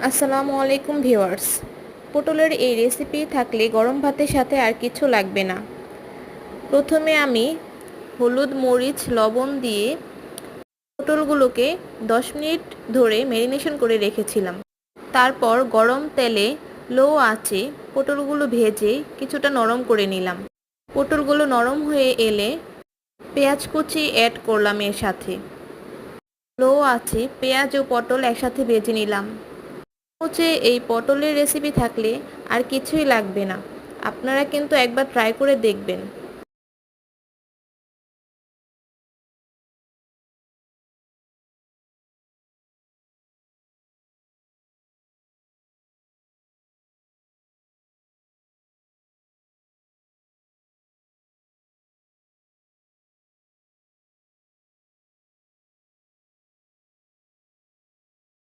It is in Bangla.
আসসালামু আলাইকুম ভিউয়ার্স। পটলের এই রেসিপি থাকলে গরম ভাতের সাথে আর কিছু লাগবে না। প্রথমে আমি হলুদ, মরিচ, লবণ দিয়ে পটলগুলোকে 10 মিনিট ধরে ম্যারিনেশন করে রেখেছিলাম। তারপর গরম তেলে লো আঁচে পটলগুলো ভেজে কিছুটা নরম করে নিলাম। পটলগুলো নরম হয়ে এলে পেঁয়াজ কুচি অ্যাড করলাম এর সাথে। লো আঁচে পেঁয়াজ ও পটল একসাথে ভেজে নিলাম। হচ্ছে এই পটলের রেসিপি থাকলে আর কিছুই লাগবে না। আপনারা কিন্তু একবার ট্রাই করে দেখবেন।